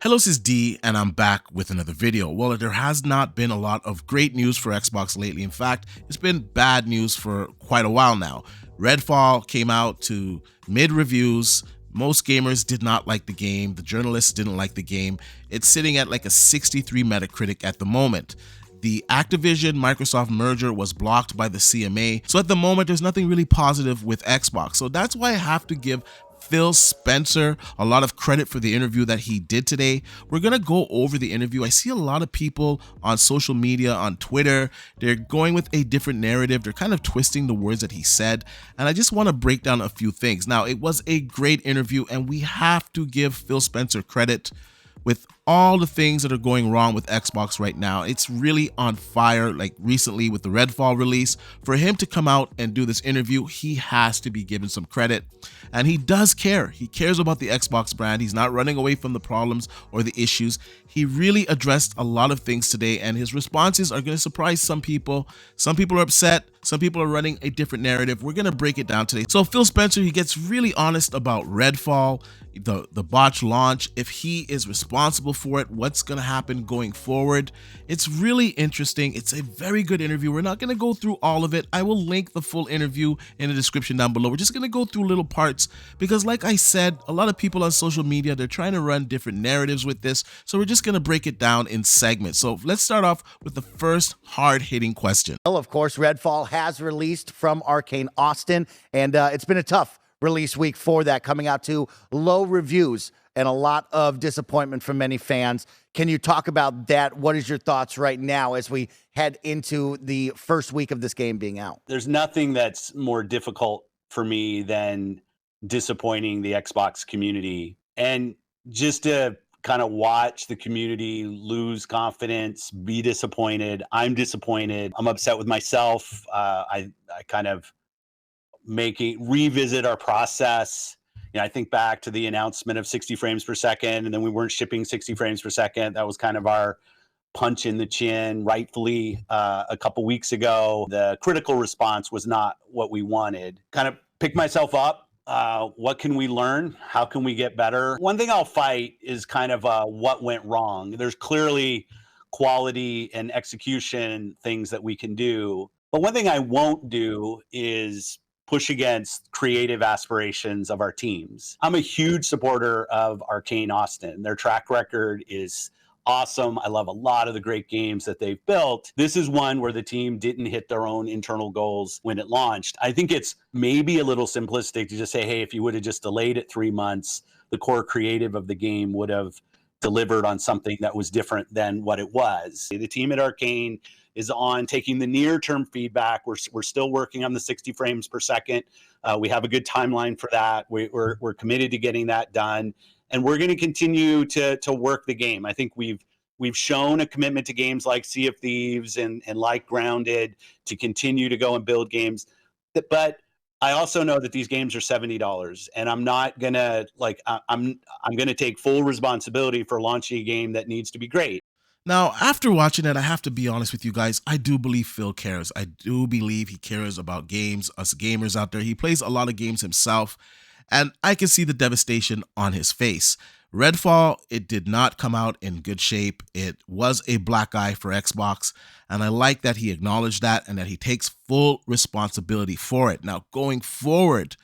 Hello, this is D, and I'm back with another video. Well, there has not been a lot of great news for Xbox lately. In fact, it's been bad news for quite a while now. Redfall came out to mid reviews. Most gamers did not like the game. The journalists didn't like the game. It's sitting at like a 63 Metacritic at the moment. The Activision-Microsoft merger was blocked by the CMA. So at the moment, there's nothing really positive with Xbox. So that's why I have to give Phil Spencer a lot of credit for the interview that he did today. We're gonna go over the interview. I see a lot of people on social media, on Twitter, they're going with a different narrative. They're kind of twisting the words that he said, and I just want to break down a few things. Now, it was a great interview, and we have to give Phil Spencer credit. With all the things that are going wrong with Xbox right now, it's really on fire. Like recently with the Redfall release, for him to come out and do this interview, he has to be given some credit. And he does care. He cares about the Xbox brand. He's not running away from the problems or the issues. He really addressed a lot of things today, and his responses are going to surprise some people. Some people are upset. Some people are running a different narrative. We're going to break it down today. So Phil Spencer, he gets really honest about Redfall, the botch launch, if he is responsible for it, what's going to happen going forward. It's really interesting. It's a very good interview. We're not going to go through all of it. I will link the full interview in the description down below. We're just going to go through little parts because, like I said, a lot of people on social media, they're trying to run different narratives with this. So we're just going to break it down in segments. So let's start off with the first hard-hitting question. Well, of course, Redfall has released from Arcane Austin, and it's been a tough release week for that, coming out to low reviews and a lot of disappointment from many fans. Can you talk about that? What is your thoughts right now as we head into the first week of this game being out? There's nothing that's more difficult for me than disappointing the Xbox community, and just to kind of watch the community lose confidence, be disappointed. I'm disappointed. I'm upset with myself. I kind of revisit our process. You know, I think back to the announcement of 60 frames per second, and then we weren't shipping 60 frames per second. That was kind of our punch in the chin, rightfully, a couple weeks ago. The critical response was not what we wanted. Kind of pick myself up. What can we learn? How can we get better? One thing I'll fight is kind of what went wrong. There's clearly quality and execution things that we can do. But one thing I won't do is push against creative aspirations of our teams. I'm a huge supporter of Arcane Austin. Their track record is awesome. I love a lot of the great games that they've built. This is one where the team didn't hit their own internal goals when it launched. I think it's maybe a little simplistic to just say, hey, if you would have just delayed it 3 months, the core creative of the game would have delivered on something that was different than what it was. The team at Arcane is on taking the near-term feedback. We're still working on the 60 frames per second. We have a good timeline for that. We're committed to getting that done, and we're going to continue to work the game. I think we've shown a commitment to games like Sea of Thieves and like Grounded to continue to go and build games. But I also know that these games are $70, and I'm not gonna I'm gonna take full responsibility for launching a game that needs to be great. Now, after watching it, I have to be honest with you guys. I do believe Phil cares. I do believe he cares about games, us gamers out there. He plays a lot of games himself, and I can see the devastation on his face. Redfall, it did not come out in good shape. It was a black eye for Xbox, and I like that he acknowledged that and that he takes full responsibility for it. Now, going forward,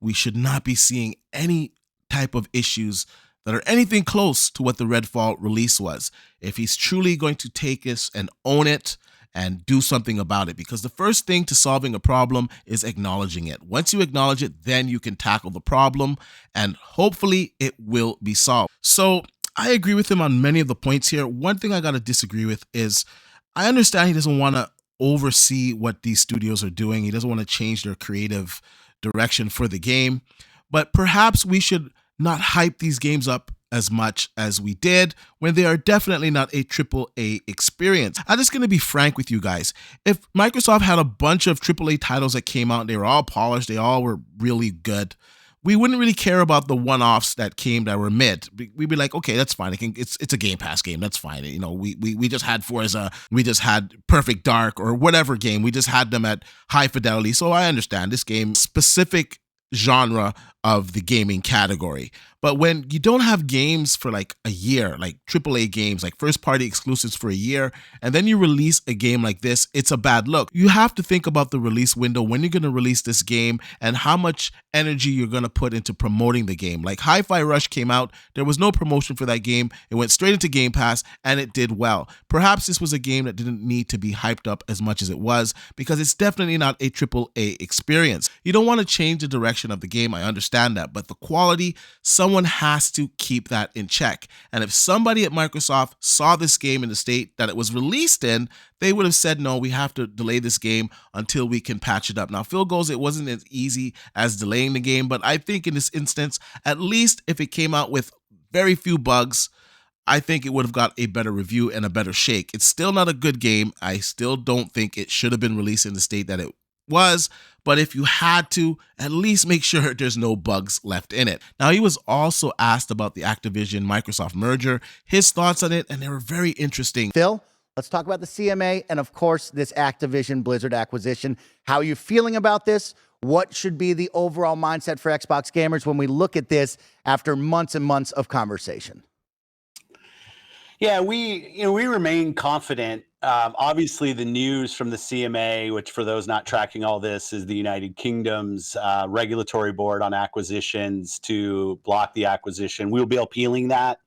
we should not be seeing any type of issues that are anything close to what the Redfall release was. If he's truly going to take this and own it and do something about it, because the first thing to solving a problem is acknowledging it. Once you acknowledge it, then you can tackle the problem, and hopefully it will be solved. So I agree with him on many of the points here. One thing I got to disagree with is I understand he doesn't want to oversee what these studios are doing. He doesn't want to change their creative direction for the game, but perhaps we should not hype these games up as much as we did when they are definitely not a AAA experience. I'm just going to be frank with you guys. If Microsoft had a bunch of AAA titles that came out and they were all polished, they all were really good, we wouldn't really care about the one-offs that came that were mid. We'd be like, okay, that's fine. It's a Game Pass game. That's fine. You know, we just had Forza, we just had Perfect Dark or whatever game. We just had them at high fidelity. So I understand this game specific genre of the gaming category. But when you don't have games for like a year, like AAA games, like first party exclusives for a year, and then you release a game like this, it's a bad look. You have to think about the release window, when you're going to release this game, and how much energy you're going to put into promoting the game. Like Hi-Fi Rush came out, there was no promotion for that game. It went straight into Game Pass and it did well. Perhaps this was a game that didn't need to be hyped up as much as it was, because it's definitely not a AAA experience. You don't want to change the direction of the game, I understand that, but the quality, someone has to keep that in check. And if somebody at Microsoft saw this game in the state that it was released in, they would have said, no, we have to delay this game until we can patch it up. Now, Phil goes, it wasn't as easy as delaying the game, but I think in this instance, at least if it came out with very few bugs, I think it would have got a better review and a better shake. It's still not a good game. I still don't think it should have been released in the state that it was, but if you had to, at least make sure there's no bugs left in it. Now, he was also asked about the Activision Microsoft merger, his thoughts on it, and they were very interesting. Phil, let's talk about the CMA and, of course, this Activision Blizzard acquisition. How are you feeling about this? What should be the overall mindset for Xbox gamers when we look at this after months and months of conversation? Yeah, we remain confident. Obviously, the news from the CMA, which for those not tracking all this, is the United Kingdom's regulatory board on acquisitions to block the acquisition. We'll be appealing that.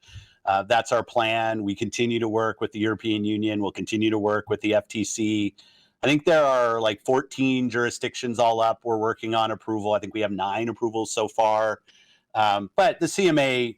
That's our plan. We continue to work with the European Union. We'll continue to work with the FTC. I think there are like 14 jurisdictions all up. We're working on approval. I think we have 9 approvals so far. But the CMA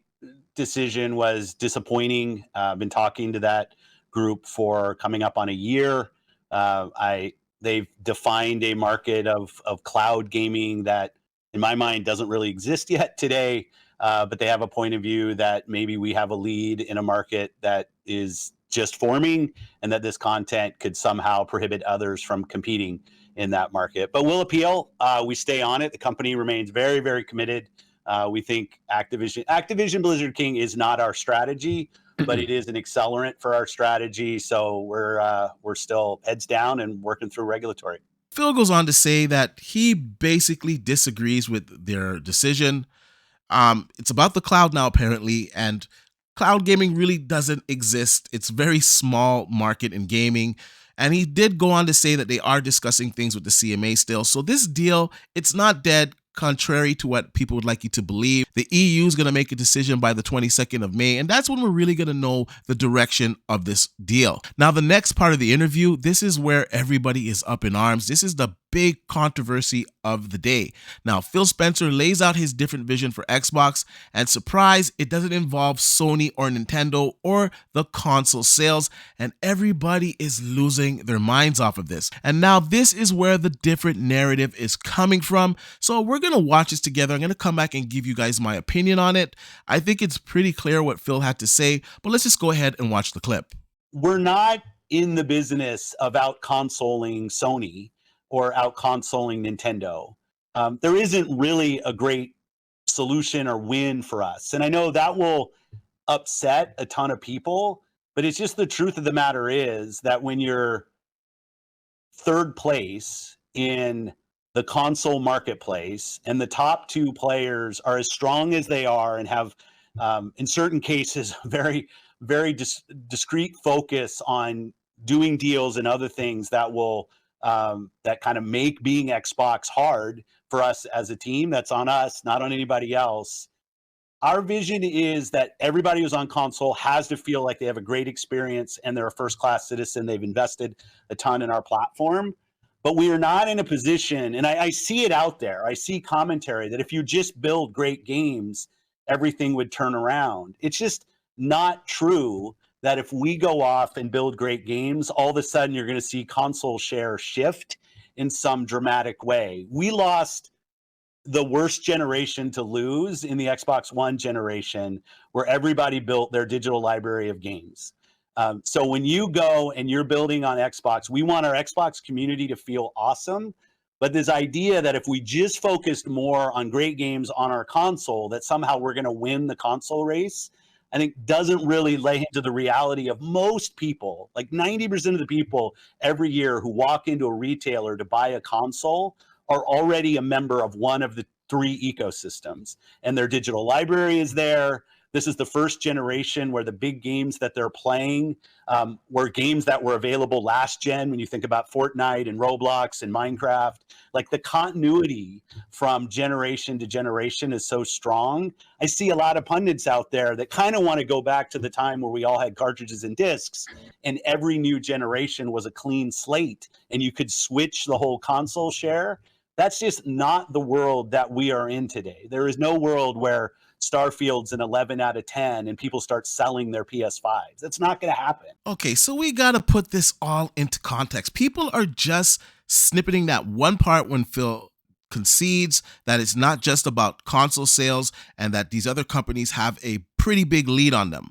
decision was disappointing. I've been talking to that group for coming up on a year. They've defined a market of cloud gaming that, in my mind, doesn't really exist yet today. But they have a point of view that maybe we have a lead in a market that is just forming, and that this content could somehow prohibit others from competing in that market. But we'll appeal. We stay on it. The company remains very, very committed. We think Activision Blizzard King is not our strategy, but it is an accelerant for our strategy. So we're still heads down and working through regulatory. Phil goes on to say that he basically disagrees with their decision. It's about the cloud now, apparently, and cloud gaming really doesn't exist. It's a very small market in gaming. And he did go on to say that they are discussing things with the CMA still. So this deal, it's not dead. Contrary to what people would like you to believe, the EU is going to make a decision by the 22nd of May, and that's when we're really going to know the direction of this deal. Now, the next part of the interview, this is where everybody is up in arms. This is the big controversy of the day. Now, Phil Spencer lays out his different vision for Xbox, and surprise, it doesn't involve Sony or Nintendo or the console sales, and everybody is losing their minds off of this. And now this is where the different narrative is coming from. So we're going to watch this together. I'm going to come back and give you guys my opinion on it. I think it's pretty clear what Phil had to say, but let's just go ahead and watch the clip. We're not in the business of out-consoling Sony or out-consoling Nintendo. There isn't really a great solution or win for us. And I know that will upset a ton of people, but it's just the truth of the matter is that when you're third place in the console marketplace and the top 2 players are as strong as they are and have, in certain cases, very, very discrete focus on doing deals and other things that will that kind of make being Xbox hard for us as a team. That's on us, not on anybody else. Our vision is that everybody who's on console has to feel like they have a great experience and they're a first-class citizen. They've invested a ton in our platform. But we are not in a position, and I see it out there. I see commentary that if you just build great games, everything would turn around. It's just not true that if we go off and build great games, all of a sudden you're going to see console share shift in some dramatic way. We lost the worst generation to lose in the Xbox One generation, where everybody built their digital library of games. So when you go and you're building on Xbox, we want our Xbox community to feel awesome. But this idea that if we just focused more on great games on our console, that somehow we're going to win the console race, I think doesn't really lay into the reality of most people. Like 90% of the people every year who walk into a retailer to buy a console are already a member of one of the three ecosystems, and their digital library is there. This is the first generation where the big games that they're playing were games that were available last gen. When you think about Fortnite and Roblox and Minecraft, like the continuity from generation to generation is so strong. I see a lot of pundits out there that kind of want to go back to the time where we all had cartridges and discs, and every new generation was a clean slate, and you could switch the whole console share. That's just not the world that we are in today. There is no world where Starfield's an 11 out of 10 and people start selling their PS5s. That's not going to happen. Okay, so we got to put this all into context. People are just snippeting that one part when Phil concedes that it's not just about console sales and that these other companies have a pretty big lead on them.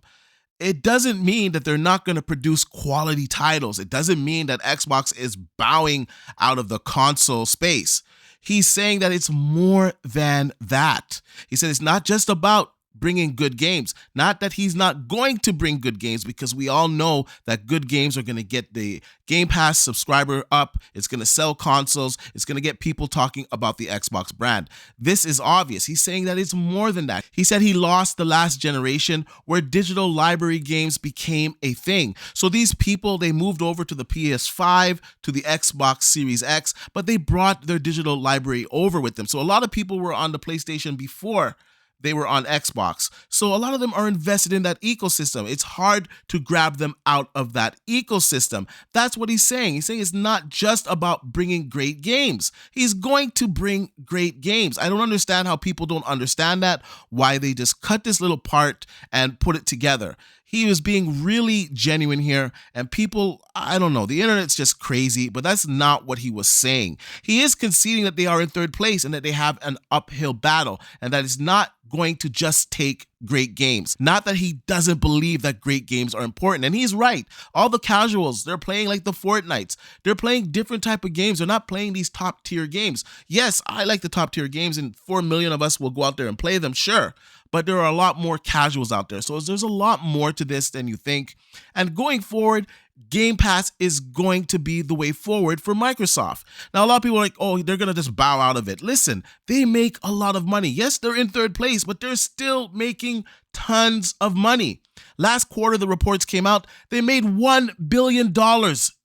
It doesn't mean that they're not going to produce quality titles. It doesn't mean that Xbox is bowing out of the console space. He's saying that it's more than that. He said it's not just about bringing good games. Not that he's not going to bring good games, because we all know that good games are going to get the Game Pass subscriber up. It's going to sell consoles. It's going to get people talking about the Xbox brand. This is obvious. He's saying that it's more than that. He said he lost the last generation where digital library games became a thing. So these people, they moved over to the PS5, to the Xbox Series X, but they brought their digital library over with them. So a lot of people were on the PlayStation before they were on Xbox. So a lot of them are invested in that ecosystem. It's hard to grab them out of that ecosystem. That's what he's saying. He's saying it's not just about bringing great games. He's going to bring great games. I don't understand how people don't understand that, why they just cut this little part and put it together. He was being really genuine here, and people, I don't know, the internet's just crazy, but that's not what he was saying. He is conceding that they are in third place and that they have an uphill battle, and that it's not going to just take great games. Not that he doesn't believe that great games are important, and he's right. All the casuals, they're playing like the Fortnites. They're playing different type of games. They're not playing these top tier games. Yes, I like the top tier games, and 4 million of us will go out there and play them, sure. But there are a lot more casuals out there. So there's a lot more to this than you think. And going forward, Game Pass is going to be the way forward for Microsoft. Now, a lot of people are like, oh, they're going to just bow out of it. Listen, they make a lot of money. Yes, they're in third place, but they're still making tons of money. Last quarter, the reports came out, they made $1 billion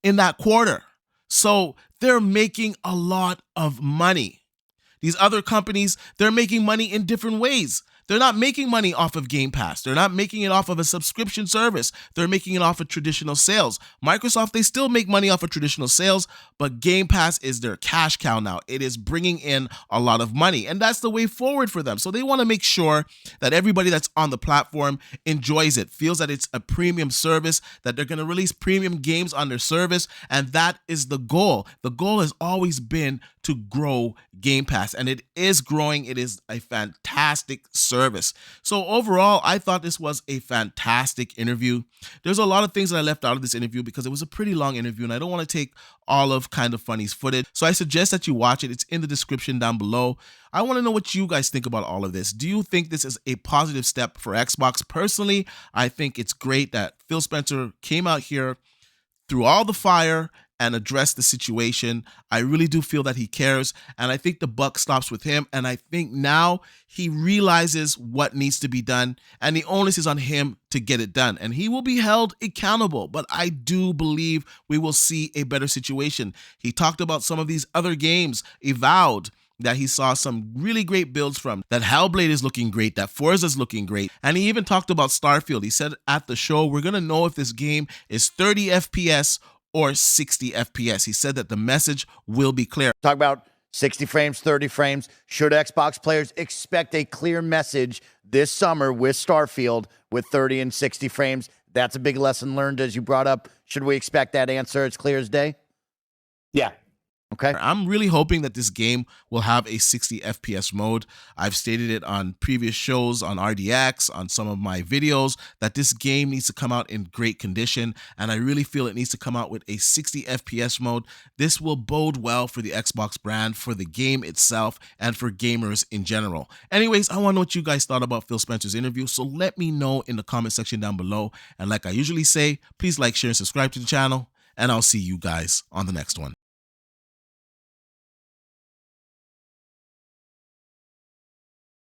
in that quarter. So they're making a lot of money. These other companies, they're making money in different ways. They're not making money off of Game Pass. They're not making it off of a subscription service. They're making it off of traditional sales. Microsoft, they still make money off of traditional sales, but Game Pass is their cash cow now. It is bringing in a lot of money, and that's the way forward for them. So they want to make sure that everybody that's on the platform enjoys it, feels that it's a premium service, that they're going to release premium games on their service, and that is the goal. The goal has always been to grow Game Pass, and it is growing. It is a fantastic service. So overall, I thought this was a fantastic interview. There's a lot of things that I left out of this interview because it was a pretty long interview, and I don't want to take all of Kind of Funny's footage. So I suggest that you watch it. It's in the description down below. I want to know what you guys think about all of this. Do you think this is a positive step for Xbox? Personally, I think it's great that Phil Spencer came out here through all the fire and address the situation. I really do feel that he cares, and I think the buck stops with him, and I think now he realizes what needs to be done, and the onus is on him to get it done, and he will be held accountable, but I do believe we will see a better situation. He talked about some of these other games, Avowed, that he saw some really great builds from, that Hellblade is looking great, that Forza is looking great, and he even talked about Starfield. He said at the show, we're going to know if this game is 30 FPS or 60 FPS. He said that the message will be clear. Talk about 60 frames, 30 frames. Should Xbox players expect a clear message this summer with Starfield with 30 and 60 frames? That's a big lesson learned, as you brought up. Should we expect that answer as clear as day? Yeah. Okay. I'm really hoping that this game will have a 60 FPS mode. I've stated it on previous shows, on RDX, on some of my videos, that this game needs to come out in great condition, and I really feel it needs to come out with a 60 FPS mode. This will bode well for the Xbox brand, for the game itself, and for gamers in general. Anyways, I want to know what you guys thought about Phil Spencer's interview, so let me know in the comment section down below. And like I usually say, please like, share, and subscribe to the channel, and I'll see you guys on the next one.